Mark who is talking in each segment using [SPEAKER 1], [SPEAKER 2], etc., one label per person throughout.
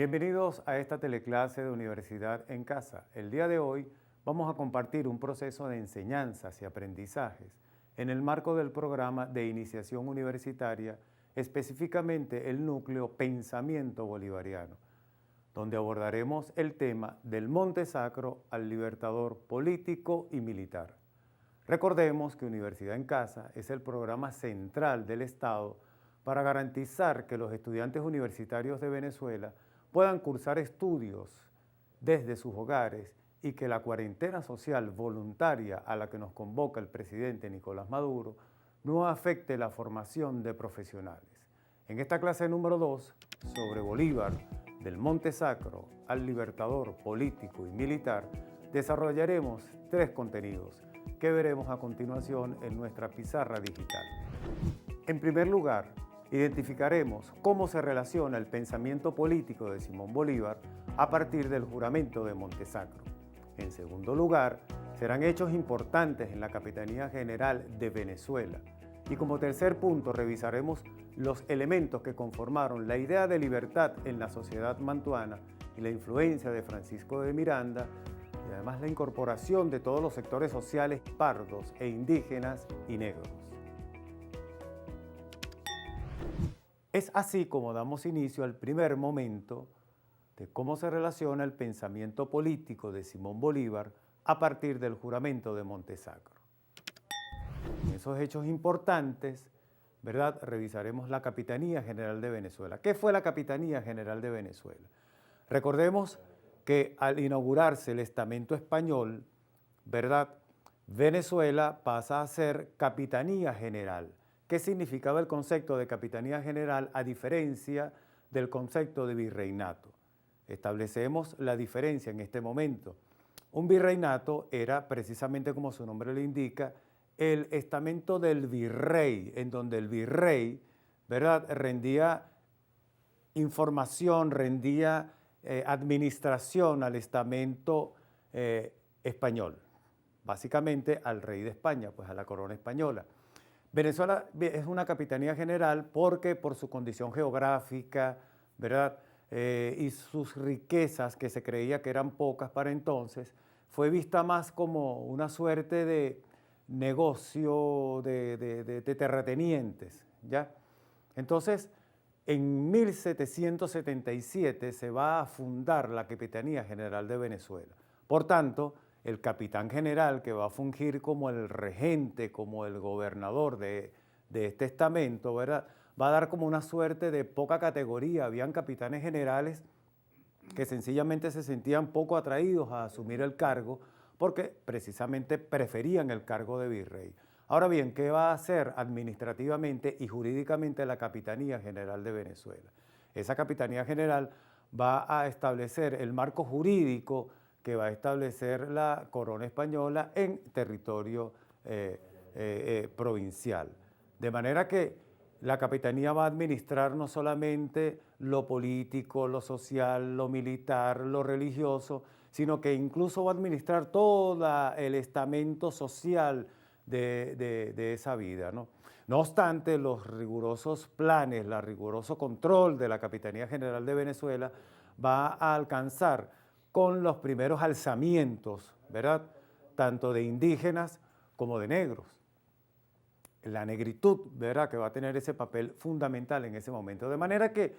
[SPEAKER 1] Bienvenidos a esta teleclase de Universidad en Casa. El día de hoy vamos a compartir un proceso de enseñanzas y aprendizajes en el marco del programa de iniciación universitaria, específicamente el núcleo Pensamiento Bolivariano, donde abordaremos el tema del Monte Sacro al Libertador político y militar. Recordemos que Universidad en Casa es el programa central del Estado para garantizar que los estudiantes universitarios de Venezuela puedan cursar estudios desde sus hogares y que la cuarentena social voluntaria a la que nos convoca el presidente Nicolás Maduro no afecte la formación de profesionales. En esta clase número 2, sobre Bolívar, del Monte Sacro al Libertador político y militar, desarrollaremos 3 contenidos que veremos a continuación en nuestra pizarra digital. En primer lugar, identificaremos cómo se relaciona el pensamiento político de Simón Bolívar a partir del juramento de Monte Sacro. En segundo lugar, serán hechos importantes en la Capitanía General de Venezuela. Y como tercer punto, revisaremos los elementos que conformaron la idea de libertad en la sociedad mantuana y la influencia de Francisco de Miranda, y además la incorporación de todos los sectores sociales pardos e indígenas y negros. Es así como damos inicio al primer momento de cómo se relaciona el pensamiento político de Simón Bolívar a partir del juramento de Monte Sacro. En esos hechos importantes, ¿verdad?, revisaremos la Capitanía General de Venezuela. ¿Qué fue la Capitanía General de Venezuela? Recordemos que al inaugurarse el estamento español, ¿verdad?, Venezuela pasa a ser Capitanía General. ¿Qué significaba el concepto de Capitanía General a diferencia del concepto de virreinato? Establecemos la diferencia en este momento. Un virreinato era, precisamente como su nombre lo indica, el estamento del virrey, en donde el virrey, ¿verdad?, rendía información, rendía administración al estamento español, básicamente al rey de España, pues a la corona española. Venezuela es una capitanía general porque por su condición geográfica, ¿verdad?, y sus riquezas, que se creía que eran pocas para entonces, fue vista más como una suerte de negocio de terratenientes, ¿ya? Entonces, en 1777 se va a fundar la Capitanía General de Venezuela. Por tanto, el capitán general, que va a fungir como el regente, como el gobernador de este estamento, ¿verdad?, va a dar como una suerte de poca categoría. Habían capitanes generales que sencillamente se sentían poco atraídos a asumir el cargo porque precisamente preferían el cargo de virrey. Ahora bien, ¿qué va a hacer administrativamente y jurídicamente la Capitanía General de Venezuela? Esa Capitanía General va a establecer el marco jurídico que va a establecer la corona española en territorio provincial. De manera que la capitanía va a administrar no solamente lo político, lo social, lo militar, lo religioso, sino que incluso va a administrar todo el estamento social de esa vida, ¿no? No obstante, los rigurosos planes, el riguroso control de la Capitanía General de Venezuela va a alcanzar con los primeros alzamientos, ¿verdad?, tanto de indígenas como de negros. La negritud, ¿verdad?, que va a tener ese papel fundamental en ese momento. De manera que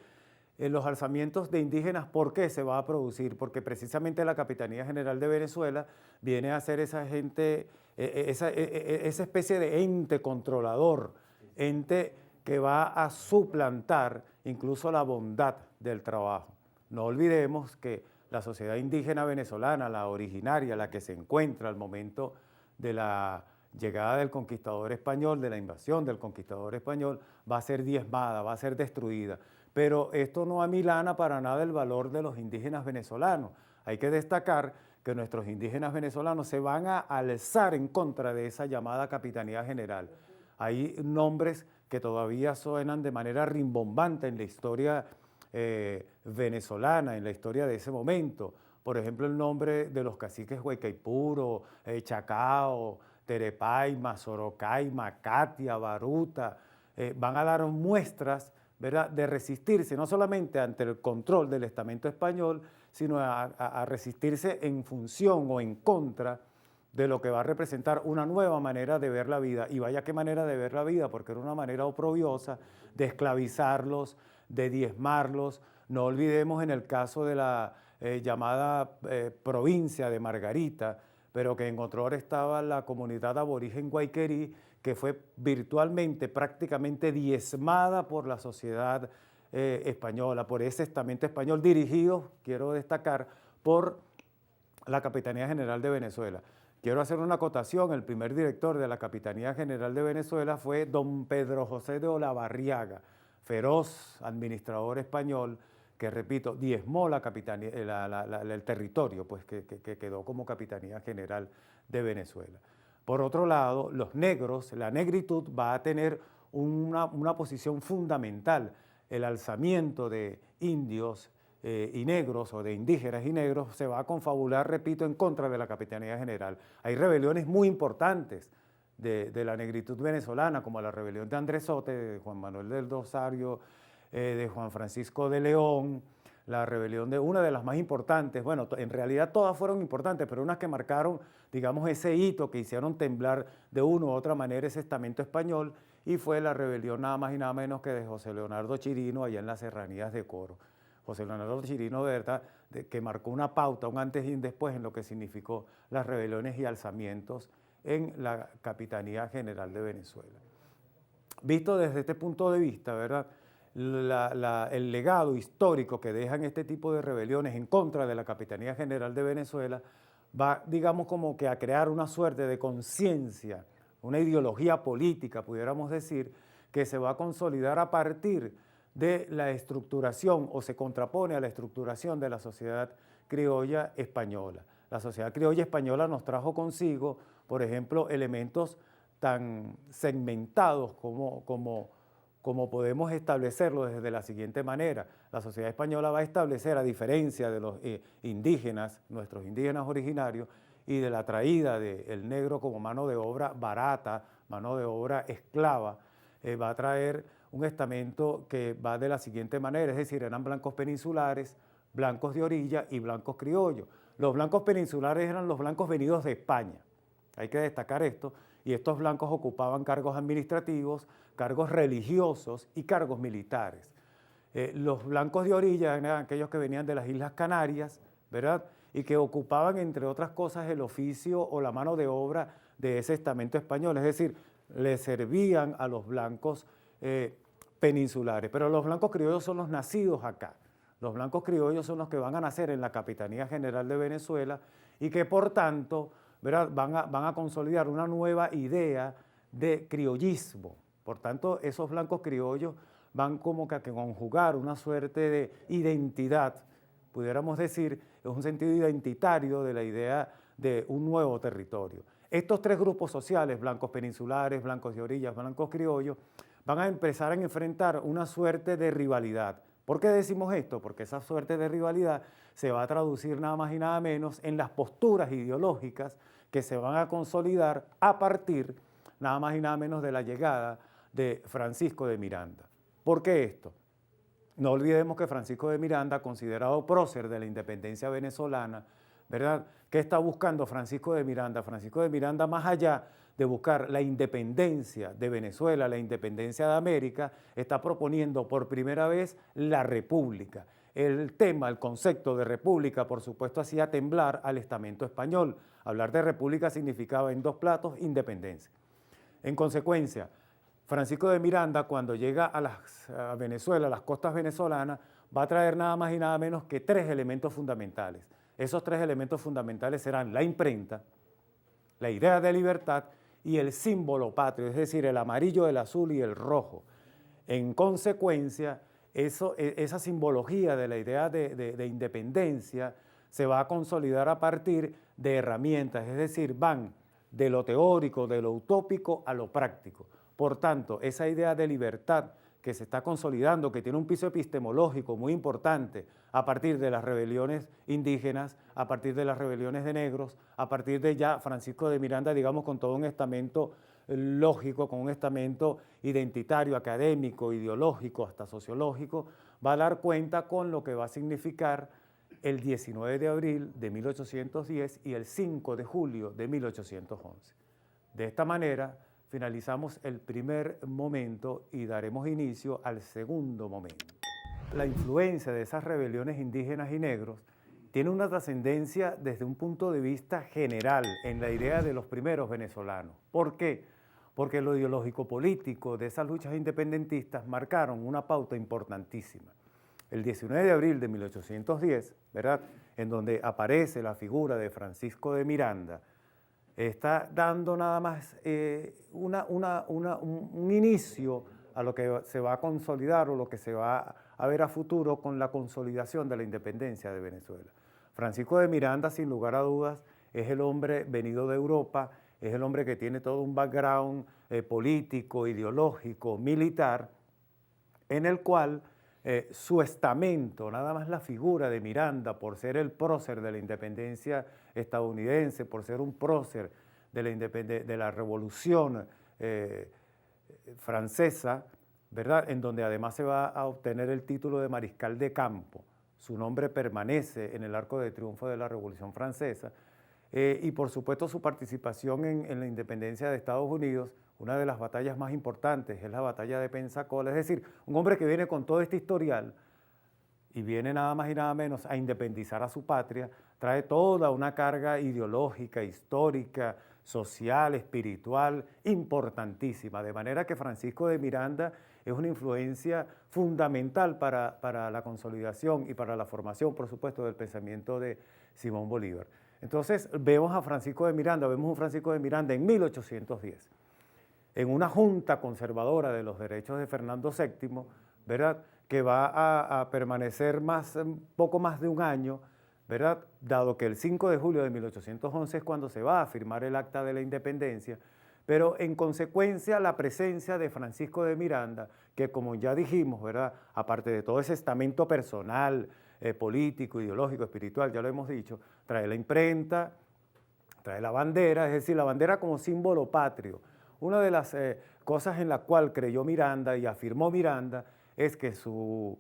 [SPEAKER 1] los alzamientos de indígenas, ¿por qué se va a producir? Porque precisamente la Capitanía General de Venezuela viene a ser esa especie de ente controlador, ente que va a suplantar incluso la bondad del trabajo. No olvidemos que la sociedad indígena venezolana, la originaria, la que se encuentra al momento de la llegada del conquistador español, de la invasión del conquistador español, va a ser diezmada, va a ser destruida. Pero esto no amilana para nada el valor de los indígenas venezolanos. Hay que destacar que nuestros indígenas venezolanos se van a alzar en contra de esa llamada Capitanía General. Hay nombres que todavía suenan de manera rimbombante en la historia venezolana, en la historia de ese momento. Por ejemplo, el nombre de los caciques Huaycaipuro, Chacao, Terepaima, Sorocaima, Catia, Baruta, van a dar muestras ¿verdad?, de resistirse no solamente ante el control del estamento español, sino a resistirse en función o en contra de lo que va a representar una nueva manera de ver la vida. Y vaya qué manera de ver la vida, porque era una manera oprobiosa de esclavizarlos, de diezmarlos. No olvidemos en el caso de la llamada provincia de Margarita, pero que en otro hora estaba la comunidad aborigen Guayquerí, que fue virtualmente, prácticamente diezmada por la sociedad española, por ese estamento español dirigido, quiero destacar, por la Capitanía General de Venezuela. Quiero hacer una acotación: el primer director de la Capitanía General de Venezuela fue don Pedro José de Olavarriaga, feroz administrador español, que, repito, diezmó la capitanía, el territorio, pues, que quedó como Capitanía General de Venezuela. Por otro lado, los negros, la negritud va a tener una posición fundamental. El alzamiento de indios y negros, o de indígenas y negros, se va a confabular, repito, en contra de la Capitanía General. Hay rebeliones muy importantes de la negritud venezolana, como la rebelión de Andresote, de Juan Manuel del Rosario, de Juan Francisco de León, la rebelión de una de las más importantes, bueno, en realidad todas fueron importantes, pero unas que marcaron, digamos, ese hito, que hicieron temblar de una u otra manera ese estamento español, y fue la rebelión nada más y nada menos que de José Leonardo Chirino, allá en las serranías de Coro. José Leonardo Chirino, de verdad, que marcó una pauta, un antes y un después en lo que significó las rebeliones y alzamientos en la Capitanía General de Venezuela. Visto desde este punto de vista, ¿verdad?, el legado histórico que dejan este tipo de rebeliones en contra de la Capitanía General de Venezuela va, digamos, como que a crear una suerte de conciencia, una ideología política, pudiéramos decir, que se va a consolidar a partir de la estructuración, o se contrapone a la estructuración de la sociedad criolla española. La sociedad criolla española nos trajo consigo, por ejemplo, elementos tan segmentados como podemos establecerlo desde la siguiente manera. La sociedad española va a establecer, a diferencia de los indígenas, nuestros indígenas originarios, y de la traída del negro como mano de obra barata, mano de obra esclava, va a traer un estamento que va de la siguiente manera, es decir, eran blancos peninsulares, blancos de orilla y blancos criollos. Los blancos peninsulares eran los blancos venidos de España, hay que destacar esto, y estos blancos ocupaban cargos administrativos, cargos religiosos y cargos militares. Los blancos de orilla eran aquellos que venían de las Islas Canarias, ¿verdad?, y que ocupaban, entre otras cosas, el oficio o la mano de obra de ese estamento español, es decir, le servían a los blancos peninsulares. Pero los blancos criollos son los nacidos acá. Los blancos criollos son los que van a nacer en la Capitanía General de Venezuela y que, por tanto, ¿verdad?, van a consolidar una nueva idea de criollismo. Por tanto, esos blancos criollos van como que a conjugar una suerte de identidad, pudiéramos decir, es un sentido identitario de la idea de un nuevo territorio. Estos tres grupos sociales, blancos peninsulares, blancos de orillas, blancos criollos, van a empezar a enfrentar una suerte de rivalidad. ¿Por qué decimos esto? Porque esa suerte de rivalidad se va a traducir nada más y nada menos en las posturas ideológicas que se van a consolidar a partir nada más y nada menos de la llegada de Francisco de Miranda. ¿Por qué esto? No olvidemos que Francisco de Miranda, considerado prócer de la independencia venezolana, ¿verdad?, ¿qué está buscando Francisco de Miranda? Francisco de Miranda, más allá de buscar la independencia de Venezuela, la independencia de América, está proponiendo por primera vez la república. El tema, el concepto de república, por supuesto, hacía temblar al estamento español. Hablar de república significaba en dos platos independencia. En consecuencia, Francisco de Miranda, cuando llega a Venezuela, a las costas venezolanas, va a traer nada más y nada menos que tres elementos fundamentales. Esos tres elementos fundamentales serán la imprenta, la idea de libertad y el símbolo patrio, es decir, el amarillo, el azul y el rojo. En consecuencia, esa simbología de la idea de independencia se va a consolidar a partir de herramientas, es decir, van de lo teórico, de lo utópico a lo práctico. Por tanto, esa idea de libertad que se está consolidando, que tiene un piso epistemológico muy importante a partir de las rebeliones indígenas, a partir de las rebeliones de negros, a partir de ya Francisco de Miranda, digamos, con todo un estamento lógico, con un estamento identitario, académico, ideológico, hasta sociológico, va a dar cuenta con lo que va a significar el 19 de abril de 1810 y el 5 de julio de 1811. De esta manera, finalizamos el primer momento y daremos inicio al segundo momento. La influencia de esas rebeliones indígenas y negros tiene una trascendencia desde un punto de vista general en la idea de los primeros venezolanos. ¿Por qué? Porque lo ideológico-político de esas luchas independentistas marcaron una pauta importantísima. El 19 de abril de 1810, ¿verdad?, en donde aparece la figura de Francisco de Miranda, está dando nada más un inicio a lo que se va a consolidar o lo que se va a ver a futuro con la consolidación de la independencia de Venezuela. Francisco de Miranda, sin lugar a dudas, es el hombre venido de Europa, es el hombre que tiene todo un background político, ideológico, militar, en el cual su estamento, nada más la figura de Miranda, por ser el prócer de la independencia estadounidense, por ser un prócer de la revolución francesa, ¿verdad?, en donde además se va a obtener el título de mariscal de campo. Su nombre permanece en el arco de triunfo de la Revolución Francesa, y por supuesto su participación en la independencia de Estados Unidos. Una de las batallas más importantes es la batalla de Pensacola, es decir, un hombre que viene con todo este historial y viene nada más y nada menos a independizar a su patria, trae toda una carga ideológica, histórica, social, espiritual, importantísima, de manera que Francisco de Miranda es una influencia fundamental para la consolidación y para la formación, por supuesto, del pensamiento de Simón Bolívar. Entonces, vemos a Francisco de Miranda, vemos un Francisco de Miranda en 1810, en una junta conservadora de los derechos de Fernando VII, ¿verdad?, que va a permanecer poco más de un año, ¿verdad?, dado que el 5 de julio de 1811 es cuando se va a firmar el Acta de la Independencia, pero en consecuencia la presencia de Francisco de Miranda, que como ya dijimos, ¿verdad?, aparte de todo ese estamento personal, político, ideológico, espiritual, ya lo hemos dicho, trae la imprenta, trae la bandera, es decir, la bandera como símbolo patrio. Una de las cosas en la cual creyó Miranda y afirmó Miranda es que su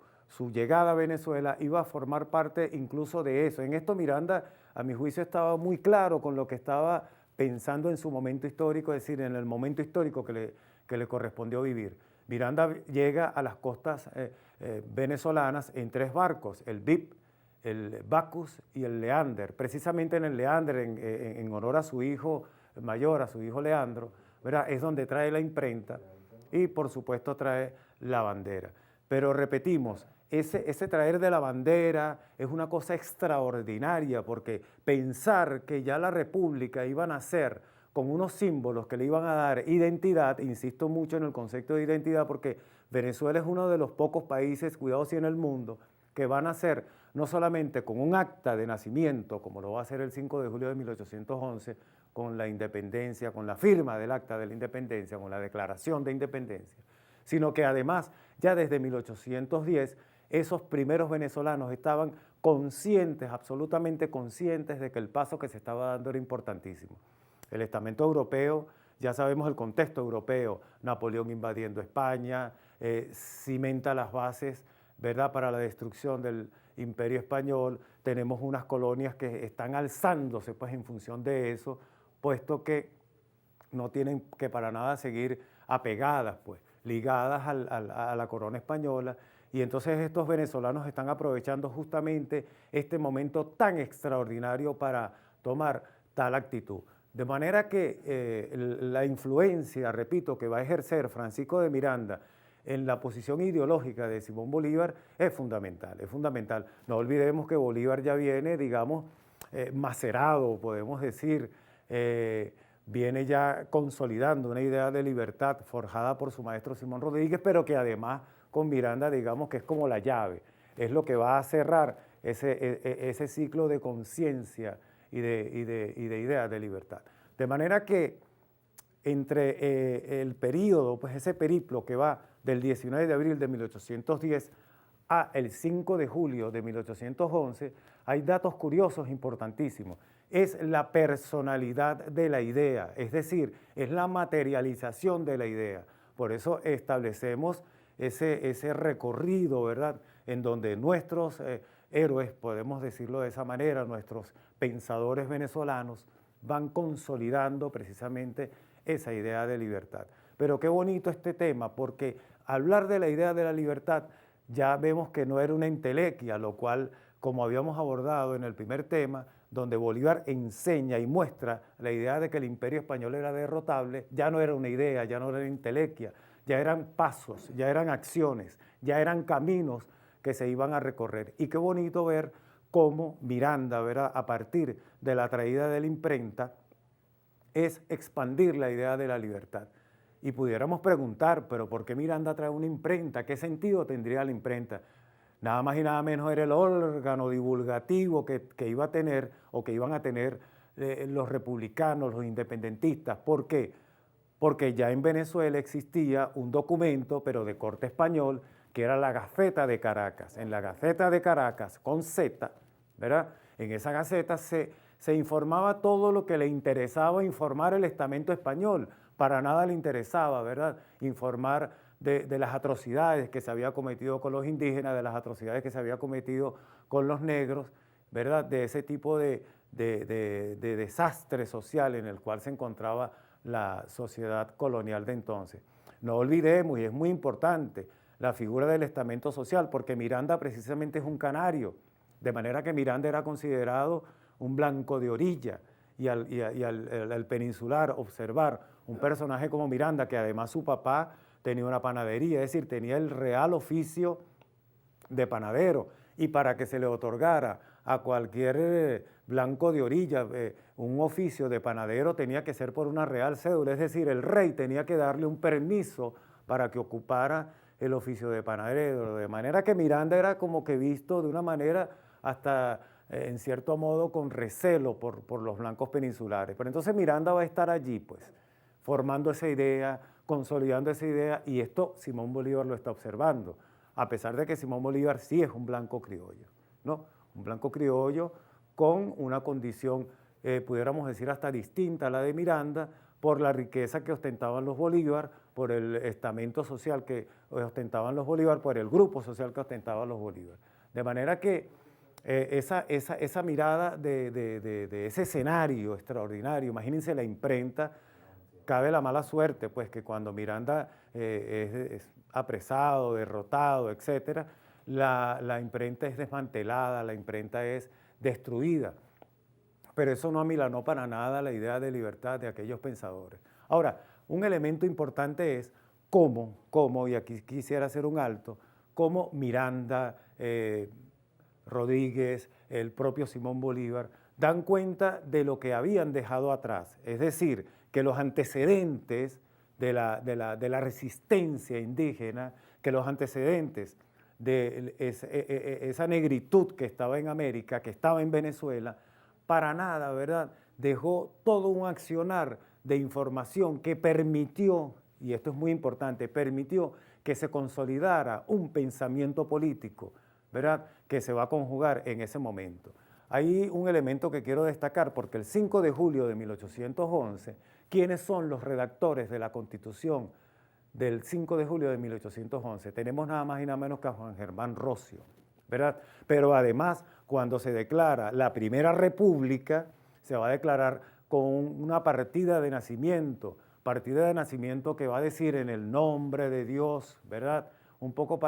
[SPEAKER 1] llegada a Venezuela iba a formar parte incluso de eso. En esto Miranda, a mi juicio, estaba muy claro con lo que estaba pensando en su momento histórico, es decir, en el momento histórico que le correspondió vivir. Miranda llega a las costas venezolanas en 3 barcos, el VIP, el Bacchus y el Leander. Precisamente en el Leander, en honor a su hijo mayor, a su hijo Leandro, ¿verdad?, es donde trae la imprenta y por supuesto trae la bandera. Pero repetimos, ese traer de la bandera es una cosa extraordinaria, porque pensar que ya la República iba a nacer con unos símbolos que le iban a dar identidad, insisto mucho en el concepto de identidad, porque Venezuela es uno de los pocos países, cuidado si en el mundo, que van a nacer no solamente con un acta de nacimiento, como lo va a hacer el 5 de julio de 1811, con la independencia, con la firma del Acta de la Independencia, con la Declaración de Independencia, sino que además ya desde 1810 esos primeros venezolanos estaban conscientes, absolutamente conscientes de que el paso que se estaba dando era importantísimo. El estamento europeo, ya sabemos el contexto europeo, Napoleón invadiendo España, cimenta las bases, ¿verdad?, para la destrucción del Imperio Español. Tenemos unas colonias que están alzándose pues en función de eso, puesto que no tienen que para nada seguir apegadas, pues, ligadas a la corona española, y entonces estos venezolanos están aprovechando justamente este momento tan extraordinario para tomar tal actitud. De manera que la influencia, repito, que va a ejercer Francisco de Miranda en la posición ideológica de Simón Bolívar es fundamental, es fundamental. No olvidemos que Bolívar ya viene, digamos, macerado, podemos decir, viene ya consolidando una idea de libertad forjada por su maestro Simón Rodríguez, pero que además con Miranda, digamos que es como la llave, es lo que va a cerrar ese ciclo de conciencia y de ideas de libertad. De manera que entre el periodo, pues ese periplo que va del 19 de abril de 1810 a el 5 de julio de 1811, hay datos curiosos importantísimos. Es la personalidad de la idea, es decir, es la materialización de la idea. Por eso establecemos ese recorrido, ¿verdad?, en donde nuestros héroes, podemos decirlo de esa manera, nuestros pensadores venezolanos, van consolidando precisamente esa idea de libertad. Pero qué bonito este tema, porque hablar de la idea de la libertad ya vemos que no era una entelequia, lo cual, como habíamos abordado en el primer tema, donde Bolívar enseña y muestra la idea de que el imperio español era derrotable, ya no era una idea, ya no era una entelequia, ya eran pasos, ya eran acciones, ya eran caminos que se iban a recorrer. Y qué bonito ver cómo Miranda, ¿verdad?, a partir de la traída de la imprenta, es expandir la idea de la libertad. Y pudiéramos preguntar, pero ¿por qué Miranda trae una imprenta? ¿Qué sentido tendría la imprenta? Nada más y nada menos era el órgano divulgativo que iba a tener o que iban a tener los republicanos, los independentistas. ¿Por qué? Porque ya en Venezuela existía un documento, pero de corte español, que era la Gaceta de Caracas. En la Gaceta de Caracas, con Z, ¿verdad? En esa Gaceta se informaba todo lo que le interesaba informar el estamento español. Para nada le interesaba, ¿verdad?, informar de las atrocidades que se había cometido con los indígenas, de las atrocidades que se había cometido con los negros, ¿verdad?, de ese tipo de desastre social en el cual se encontraba la sociedad colonial de entonces. No olvidemos, y es muy importante, la figura del estamento social, porque Miranda precisamente es un canario, de manera que Miranda era considerado un blanco de orilla, y al peninsular observar un personaje como Miranda, que además su papá tenía una panadería, es decir, tenía el real oficio de panadero, y para que se le otorgara a cualquier blanco de orilla un oficio de panadero tenía que ser por una real cédula, es decir, el rey tenía que darle un permiso para que ocupara el oficio de panadero, de manera que Miranda era como que visto de una manera hasta en cierto modo con recelo por los blancos peninsulares. Pero entonces Miranda va a estar allí, pues, formando esa idea, consolidando esa idea, y esto Simón Bolívar lo está observando, a pesar de que Simón Bolívar sí es un blanco criollo, ¿no? Un blanco criollo con una condición, pudiéramos decir, hasta distinta a la de Miranda, por la riqueza que ostentaban los Bolívar, por el estamento social que ostentaban los Bolívar, por el grupo social que ostentaban los Bolívar. De manera que esa mirada de ese escenario extraordinario, imagínense la imprenta, cabe la mala suerte, pues que cuando Miranda es apresado, derrotado, etc., la imprenta es desmantelada, la imprenta es destruida. Pero eso no amilanó para nada la idea de libertad de aquellos pensadores. Ahora, un elemento importante es cómo, y aquí quisiera hacer un alto, cómo Miranda, Rodríguez, el propio Simón Bolívar, dan cuenta de lo que habían dejado atrás. Es decir, que los antecedentes de la resistencia indígena, que los antecedentes de esa negritud que estaba en América, que estaba en Venezuela, para nada, ¿verdad?, dejó todo un accionar de información que permitió, y esto es muy importante, permitió que se consolidara un pensamiento político, ¿verdad?, que se va a conjugar en ese momento. Hay un elemento que quiero destacar, porque el 5 de julio de 1811, ¿quiénes son los redactores de la Constitución del 5 de julio de 1811? Tenemos nada más y nada menos que a Juan Germán Rocio, ¿verdad? Pero además, cuando se declara la Primera República, se va a declarar con una partida de nacimiento que va a decir en el nombre de Dios, ¿verdad? Un poco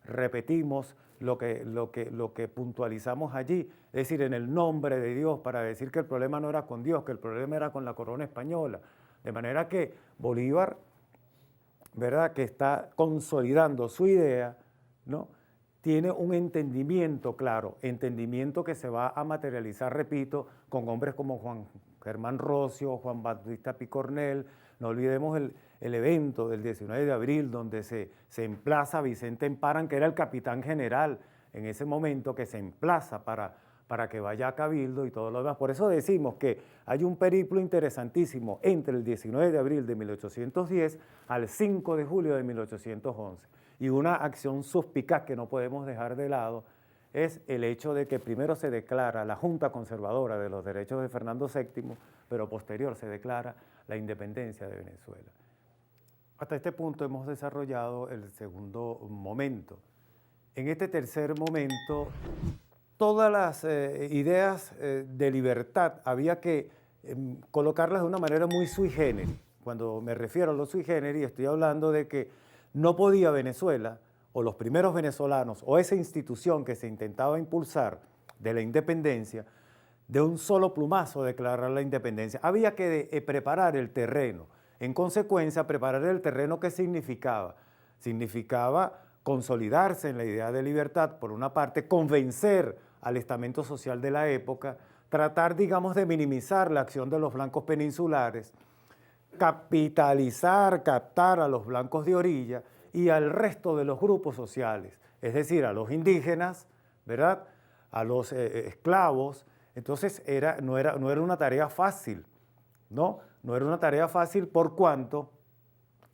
[SPEAKER 1] repetimos lo que puntualizamos allí, es decir, en el nombre de Dios, para decir que el problema no era con Dios, que el problema era con la corona española. De manera que Bolívar, ¿verdad?, que está consolidando su idea, ¿no?, tiene un entendimiento claro, entendimiento que se va a materializar, repito, con hombres como Juan Germán Rocio, Juan Bautista Picornell. No olvidemos el evento del 19 de abril, donde se emplaza a Vicente Emparan, que era el capitán general en ese momento, que se emplaza para para que vaya a Cabildo y todo lo demás. Por eso decimos que hay un periplo interesantísimo entre el 19 de abril de 1810 al 5 de julio de 1811. Y una acción suspicaz que no podemos dejar de lado es el hecho de que primero se declara la Junta Conservadora de los Derechos de Fernando VII, pero posterior se declara la independencia de Venezuela. Hasta este punto hemos desarrollado el segundo momento. En este tercer momento, todas las ideas de libertad había que colocarlas de una manera muy sui generis. Cuando me refiero a lo sui generis, estoy hablando de que no podía Venezuela, o los primeros venezolanos, o esa institución que se intentaba impulsar de la independencia, de un solo plumazo declarar la independencia. Había que preparar el terreno. En consecuencia, preparar el terreno, ¿qué significaba? Significaba consolidarse en la idea de libertad, por una parte, convencer al estamento social de la época, tratar, digamos, de minimizar la acción de los blancos peninsulares, capitalizar, captar a los blancos de orilla y al resto de los grupos sociales, es decir, a los indígenas, ¿verdad?, a los esclavos. Entonces no era una tarea fácil, ¿no? No era una tarea fácil por cuanto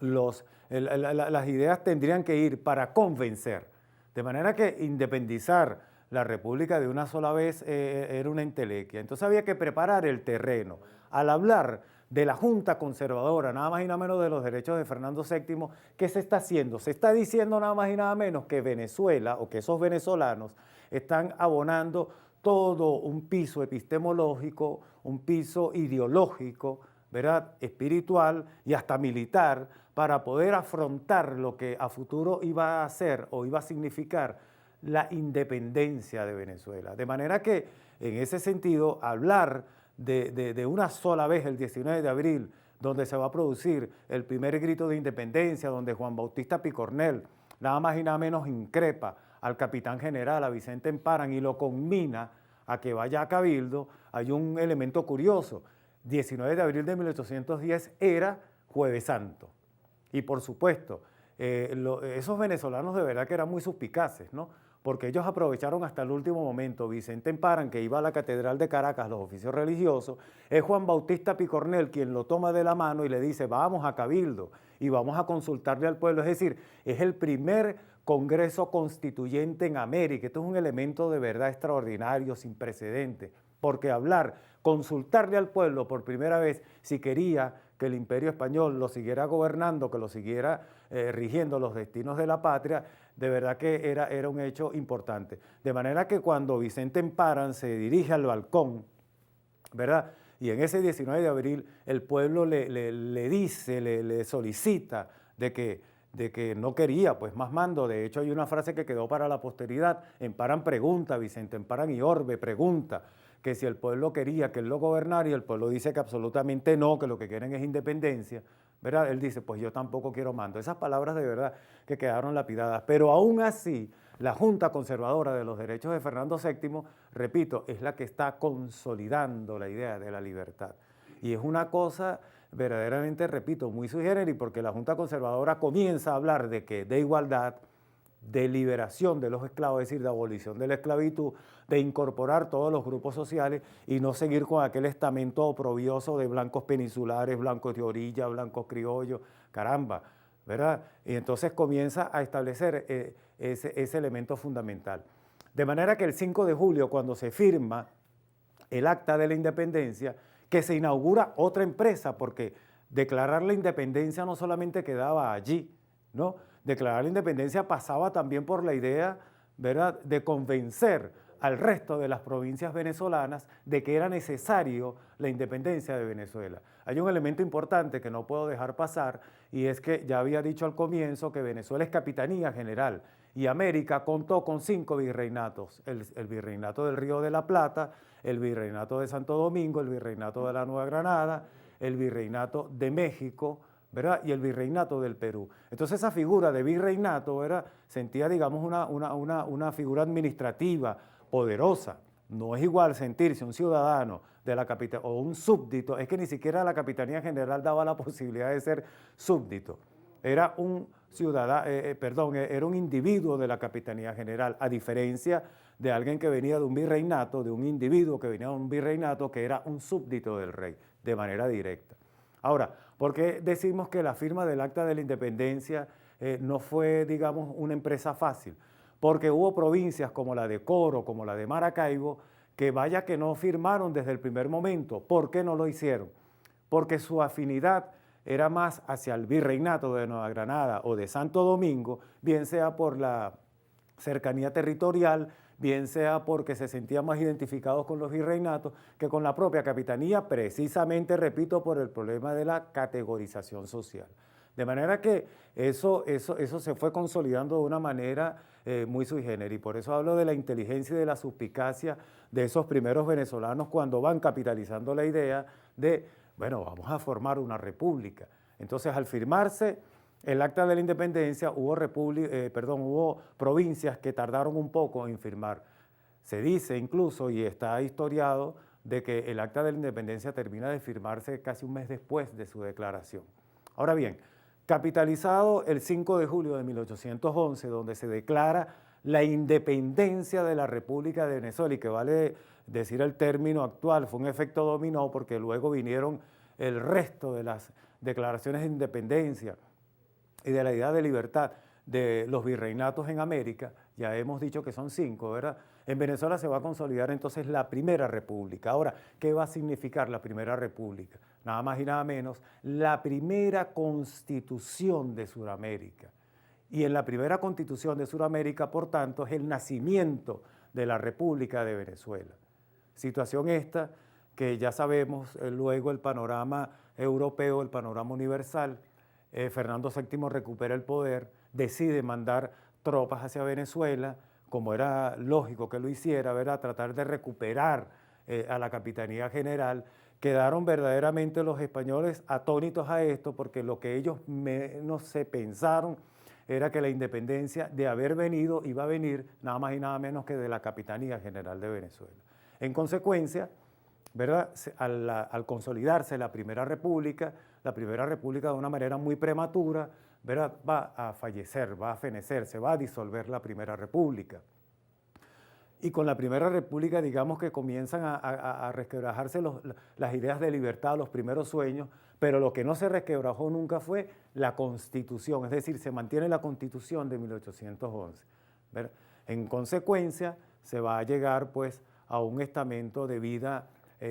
[SPEAKER 1] las ideas tendrían que ir para convencer. De manera que independizar la República de una sola vez era una entelequia. Entonces había que preparar el terreno. Al hablar de la Junta Conservadora, nada más y nada menos de los derechos de Fernando VII, ¿qué se está haciendo? Se está diciendo nada más y nada menos que Venezuela, o que esos venezolanos están abonando todo un piso epistemológico, un piso ideológico, ¿verdad?, espiritual y hasta militar, para poder afrontar lo que a futuro iba a ser o iba a significar la independencia de Venezuela. De manera que, en ese sentido, hablar de una sola vez, el 19 de abril, donde se va a producir el primer grito de independencia, donde Juan Bautista Picornell, nada más y nada menos, increpa al capitán general, a Vicente Emparan, y lo conmina a que vaya a Cabildo, hay un elemento curioso. 19 de abril de 1810 era Jueves Santo. Y por supuesto, esos venezolanos de verdad que eran muy suspicaces, ¿no? Porque ellos aprovecharon hasta el último momento. Vicente Emparan, que iba a la Catedral de Caracas, los oficios religiosos, es Juan Bautista Picornell quien lo toma de la mano y le dice, vamos a Cabildo y vamos a consultarle al pueblo. Es decir, es el primer Congreso Constituyente en América. Esto es un elemento de verdad extraordinario, sin precedentes, porque consultarle al pueblo por primera vez si quería que el Imperio Español lo siguiera gobernando, que lo siguiera rigiendo los destinos de la patria, de verdad que era un hecho importante. De manera que cuando Vicente Emparan se dirige al balcón, ¿verdad?, y en ese 19 de abril el pueblo le dice, le solicita de que no quería pues más mando. De hecho hay una frase que quedó para la posteridad. Emparan pregunta, Vicente Emparan y Orbe pregunta que si el pueblo quería que él lo gobernara, y el pueblo dice que absolutamente no, que lo que quieren es independencia, ¿verdad? Él dice, pues yo tampoco quiero mando. Esas palabras de verdad que quedaron lapidadas. Pero aún así, la Junta Conservadora de los Derechos de Fernando VII, repito, es la que está consolidando la idea de la libertad. Y es una cosa verdaderamente, repito, muy sui generis, porque la Junta Conservadora comienza a hablar de igualdad, de liberación de los esclavos, es decir, de abolición de la esclavitud, de incorporar todos los grupos sociales y no seguir con aquel estamento oprobioso de blancos peninsulares, blancos de orilla, blancos criollos, caramba, ¿verdad? Y entonces comienza a establecer ese elemento fundamental. De manera que el 5 de julio, cuando se firma el Acta de la Independencia, que se inaugura otra empresa, porque declarar la independencia no solamente quedaba allí, ¿no? Declarar la independencia pasaba también por la idea, ¿verdad?, de convencer al resto de las provincias venezolanas de que era necesario la independencia de Venezuela. Hay un elemento importante que no puedo dejar pasar, y es que ya había dicho al comienzo que Venezuela es capitanía general y América contó con 5 virreinatos, el virreinato del Río de la Plata, el virreinato de Santo Domingo, el virreinato de la Nueva Granada, el virreinato de México, ¿verdad?, y el virreinato del Perú. Entonces esa figura de virreinato, ¿verdad?, sentía, digamos, una figura administrativa poderosa. No es igual sentirse un ciudadano de la capital o un súbdito, es que ni siquiera la Capitanía General daba la posibilidad de ser súbdito. Era un ciudadano, era un individuo de la Capitanía General, a diferencia de alguien que venía de un virreinato, de un individuo que venía de un virreinato que era un súbdito del rey, de manera directa. Ahora, ¿por qué decimos que la firma del Acta de la Independencia no fue, digamos, una empresa fácil? Porque hubo provincias como la de Coro, como la de Maracaibo, que vaya que no firmaron desde el primer momento. ¿Por qué no lo hicieron? Porque su afinidad era más hacia el virreinato de Nueva Granada o de Santo Domingo, bien sea por la cercanía territorial, bien sea porque se sentían más identificados con los virreinatos que con la propia capitanía, precisamente, repito, por el problema de la categorización social. De manera que eso se fue consolidando de una manera muy sui generis. Por eso hablo de la inteligencia y de la suspicacia de esos primeros venezolanos cuando van capitalizando la idea de, bueno, vamos a formar una república. Entonces, al firmarse el Acta de la Independencia, hubo provincias que tardaron un poco en firmar. Se dice incluso, y está historiado, de que el Acta de la Independencia termina de firmarse casi un mes después de su declaración. Ahora bien, capitalizado el 5 de julio de 1811, donde se declara la independencia de la República de Venezuela, y que vale decir el término actual, fue un efecto dominó porque luego vinieron el resto de las declaraciones de independencia y de la idea de libertad de los virreinatos en América. Ya hemos dicho que son 5, ¿verdad? En Venezuela se va a consolidar entonces la Primera República. Ahora, ¿qué va a significar la Primera República? Nada más y nada menos, la primera constitución de Sudamérica. Y en la primera constitución de Sudamérica, por tanto, es el nacimiento de la República de Venezuela. Situación esta que ya sabemos luego el panorama europeo, el panorama universal. Fernando VII recupera el poder, decide mandar tropas hacia Venezuela, como era lógico que lo hiciera, ¿verdad? Tratar de recuperar a la Capitanía General. Quedaron verdaderamente los españoles atónitos a esto, porque lo que ellos menos se pensaron era que la independencia de haber venido iba a venir nada más y nada menos que de la Capitanía General de Venezuela. En consecuencia, ¿verdad? Al consolidarse la Primera República de una manera muy prematura, ¿verdad? Va a fallecer, va a fenecer, se va a disolver la Primera República. Y con la Primera República, digamos que comienzan a resquebrajarse las ideas de libertad, los primeros sueños, pero lo que no se resquebrajó nunca fue la Constitución, es decir, se mantiene la Constitución de 1811. ¿Verdad? En consecuencia, se va a llegar pues a un estamento de vida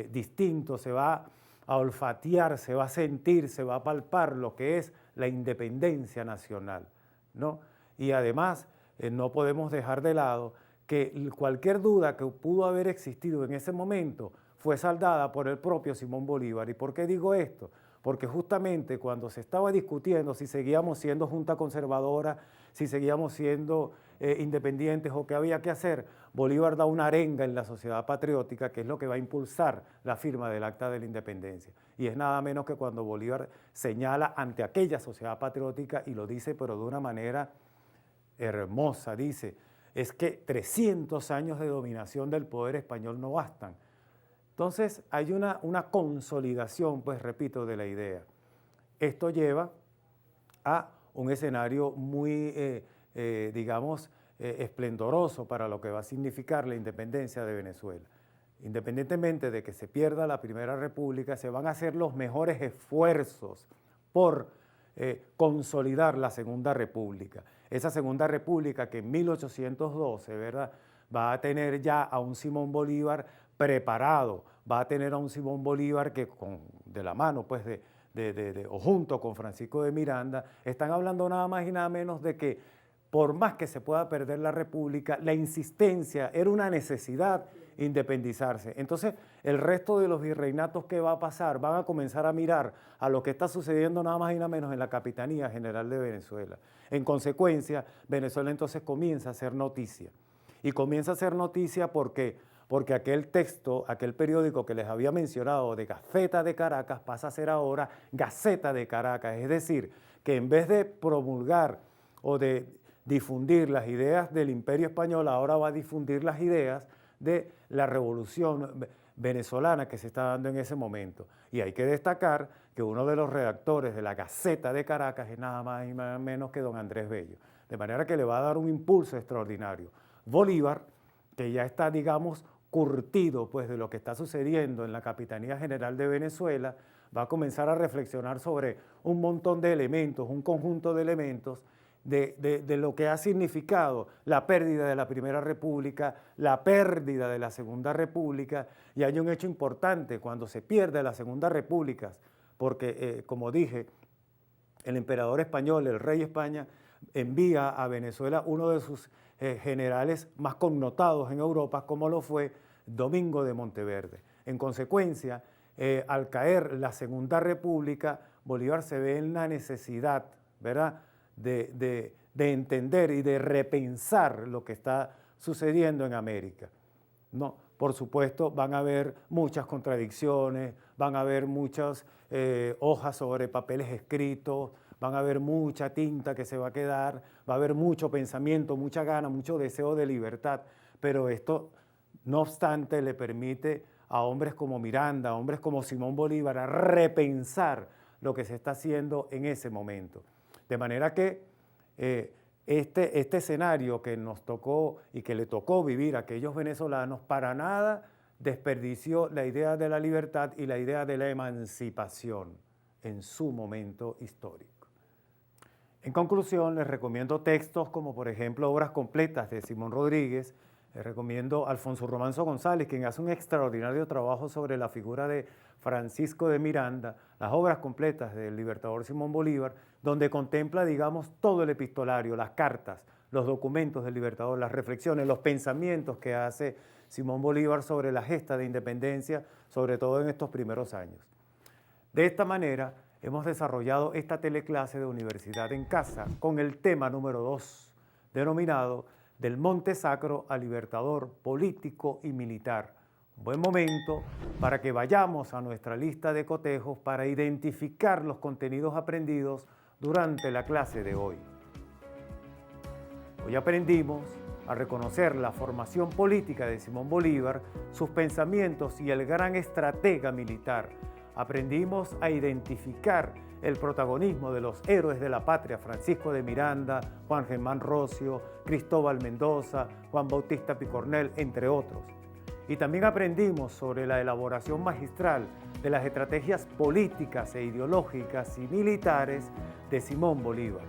[SPEAKER 1] distinto, se va a olfatear, se va a sentir, se va a palpar lo que es la independencia nacional, ¿no? Y además, no podemos dejar de lado que cualquier duda que pudo haber existido en ese momento fue saldada por el propio Simón Bolívar. ¿Y por qué digo esto? Porque justamente cuando se estaba discutiendo si seguíamos siendo junta conservadora, si seguíamos siendo independientes o qué había que hacer, Bolívar da una arenga en la sociedad patriótica, que es lo que va a impulsar la firma del Acta de la Independencia. Y es nada menos que cuando Bolívar señala ante aquella sociedad patriótica, y lo dice pero de una manera hermosa, dice, es que 300 años de dominación del poder español no bastan. Entonces hay una consolidación, pues repito, de la idea. Esto lleva a un escenario muy, digamos, esplendoroso para lo que va a significar la independencia de Venezuela. Independientemente de que se pierda la Primera República, se van a hacer los mejores esfuerzos por consolidar la Segunda República. Esa Segunda República que en 1812, ¿verdad?, va a tener ya a un Simón Bolívar preparado, va a tener a un Simón Bolívar que de la mano, pues, o junto con Francisco de Miranda, están hablando nada más y nada menos de que por más que se pueda perder la República, la insistencia era una necesidad independizarse. Entonces, el resto de los virreinatos, ¿qué va a pasar? Van a comenzar a mirar a lo que está sucediendo nada más y nada menos en la Capitanía General de Venezuela. En consecuencia, Venezuela entonces comienza a hacer noticia. Y comienza a hacer noticia porque aquel texto, aquel periódico que les había mencionado de Gaceta de Caracas pasa a ser ahora Gaceta de Caracas. Es decir, que en vez de promulgar o de difundir las ideas del Imperio Español, ahora va a difundir las ideas de la revolución venezolana que se está dando en ese momento. Y hay que destacar que uno de los redactores de la Gaceta de Caracas es nada más y nada menos que don Andrés Bello. De manera que le va a dar un impulso extraordinario. Bolívar, que ya está, digamos, curtido pues, de lo que está sucediendo en la Capitanía General de Venezuela, va a comenzar a reflexionar sobre un montón de elementos, un conjunto de elementos de lo que ha significado la pérdida de la Primera República, la pérdida de la Segunda República, y hay un hecho importante, cuando se pierde la Segunda República, porque, como dije, el emperador español, el rey de España, envía a Venezuela uno de sus generales más connotados en Europa, como lo fue Domingo de Monteverde. En consecuencia, al caer la Segunda República, Bolívar se ve en la necesidad, ¿verdad?, de entender y de repensar lo que está sucediendo en América. No, por supuesto, van a haber muchas contradicciones, van a haber muchas hojas sobre papeles escritos, van a haber mucha tinta que se va a quedar, va a haber mucho pensamiento, mucha gana, mucho deseo de libertad, pero esto, no obstante, le permite a hombres como Miranda, a hombres como Simón Bolívar, a repensar lo que se está haciendo en ese momento. De manera que este escenario que nos tocó y que le tocó vivir a aquellos venezolanos, para nada desperdició la idea de la libertad y la idea de la emancipación en su momento histórico. En conclusión, les recomiendo textos como, por ejemplo, Obras completas de Simón Rodríguez. Les recomiendo a Alfonso Romanzo González, quien hace un extraordinario trabajo sobre la figura de Francisco de Miranda, las obras completas del libertador Simón Bolívar, donde contempla, digamos, todo el epistolario, las cartas, los documentos del libertador, las reflexiones, los pensamientos que hace Simón Bolívar sobre la gesta de independencia, sobre todo en estos primeros años. De esta manera, hemos desarrollado esta teleclase de Universidad en Casa con el tema número 2, denominado Del Monte Sacro al Libertador Político y Militar. Un buen momento para que vayamos a nuestra lista de cotejos para identificar los contenidos aprendidos durante la clase de hoy. Hoy aprendimos a reconocer la formación política de Simón Bolívar, sus pensamientos y el gran estratega militar. Aprendimos a identificar el protagonismo de los héroes de la patria, Francisco de Miranda, Juan Germán Rocio, Cristóbal Mendoza, Juan Bautista Picornell, entre otros. Y también aprendimos sobre la elaboración magistral de las estrategias políticas e ideológicas y militares de Simón Bolívar.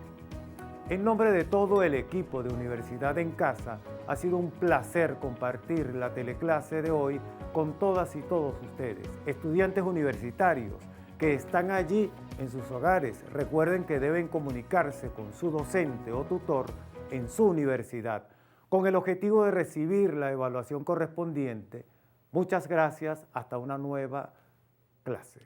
[SPEAKER 1] En nombre de todo el equipo de Universidad en Casa, ha sido un placer compartir la teleclase de hoy con todas y todos ustedes, estudiantes universitarios que están allí en sus hogares. Recuerden que deben comunicarse con su docente o tutor en su universidad con el objetivo de recibir la evaluación correspondiente. Muchas gracias, hasta una nueva clase.